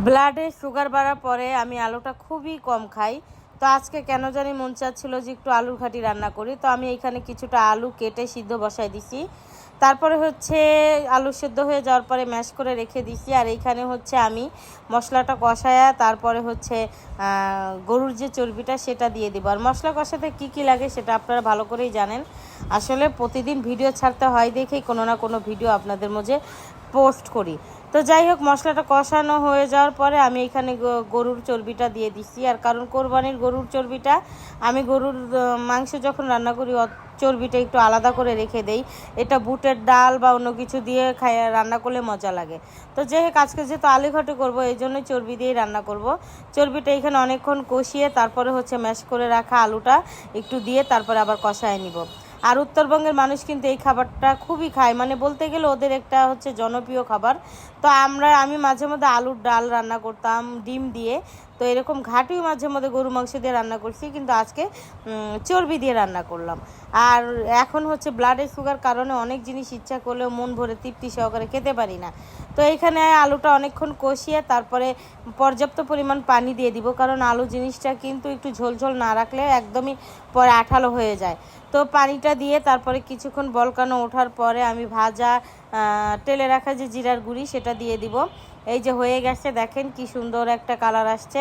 ব্লাডে sugar বাড়ার পরে আমি আলুটা খুবই কম খাই। তো আজকে কেন জানি মন চাচ্ছিল যে একটু আলুর ঘাটি রান্না করি। তো আমি এখানে কিছুটা আলু কেটে সিদ্ধ বসায় দিছি। তারপরে হচ্ছে আলু সিদ্ধ হয়ে যাওয়ার পরে ম্যাশ করে রেখে দিছি। আর এইখানে হচ্ছে আমি মশলাটা কষায়া তারপরে হচ্ছে গরুর যে চর্বিটা সেটা দিয়ে দিব। আর মশলা কষাতে কী কী লাগে সেটা আপনারা ভালো করেই জানেন। আসলে প্রতিদিন ভিডিও ছাড়তে হয় দেখেই কোনো না কোনো ভিডিও আপনাদের মাঝে পোস্ট করি। তো যাই হোক, মশলাটা কষানো হয়ে যাওয়ার পরে আমি এখানে গরুর চর্বিটা দিয়ে দিচ্ছি। আর কারণ কোরবানির গরুর চর্বিটা আমি গরুর মাংস যখন রান্না করি চর্বিটা একটু আলাদা করে রেখে দেই। এটা বুটের ডাল বা অন্য কিছু দিয়ে রান্না করলে মজা লাগে। তো যাই হোক, আজকে যেহেতু আলু ঘাটি করবো এই জন্যই চর্বি দিয়েই রান্না করব। চর্বিটা এখানে অনেকক্ষণ কষিয়ে তারপরে হচ্ছে ম্যাশ করে রাখা আলুটা একটু দিয়ে তারপরে আবার কষায় নিব। আর উত্তরবঙ্গের মানুষ কিন্তু এই খাবারটা খুবই খায়, মানে বলতে গেলে ওদের একটা হচ্ছে জনপ্রিয় খাবার। তো আমি মাঝে মধ্যে আলুর ডাল রান্না করতাম ডিম দিয়ে। তো এরকম ঘাটিও মাঝে মধ্যে গরু মাংস দিয়ে রান্না করছি, কিন্তু আজকে চর্বি দিয়ে রান্না করলাম। আর এখন হচ্ছে ব্লাডের সুগার কারণে অনেক জিনিস ইচ্ছা করলেও মন ভরে তৃপ্তি সহকারে খেতে পারি না। তো এইখানে আলুটা অনেকক্ষণ কষিয়ে তারপরে পর্যাপ্ত পরিমাণ পানি দিয়ে দিব, কারণ আলু জিনিসটা কিন্তু একটু ঝোলঝোল না রাখলে একদমই পরে আঠালো হয়ে যায়। তো পানিটা দিয়ে তারপরে কিছুক্ষণ বলকানো ওঠার পরে আমি ভাজা তেলে রাখা যে জিরার গুঁড়ি সেটা দিয়ে দিব। এই যে হয়ে গেছে, দেখেন কি সুন্দর একটা কালার আসছে।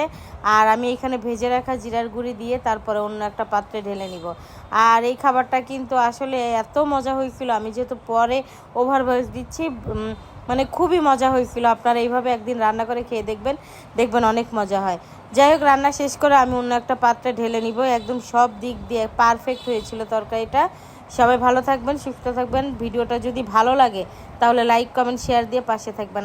আর আমি এখানে ভেজে রাখা জিরার গুঁড়ি দিয়ে তারপরে অন্য একটা পাত্রে ঢেলে নিব। আর এই খাবারটা কিন্তু আসলে এত মজা হয়েছিল, আমি যেহেতু পরে ওভার ভয়েস দিচ্ছি, মানে খুবই মজা হয়েছিল। আপনারা এইভাবে একদিন রান্না করে খেয়ে দেখবেন অনেক মজা হয়। যাই হোক, রান্না শেষ করে আমি অন্য একটা পাত্রে ঢেলে নিব। একদম সব দিক দিয়ে পারফেক্ট হয়েছিল তরকারিটা। সবাই ভালো থাকবেন, সুস্থ থাকবেন। ভিডিওটা যদি ভালো লাগে তাহলে লাইক কমেন্ট শেয়ার দিয়ে পাশে থাকবেন।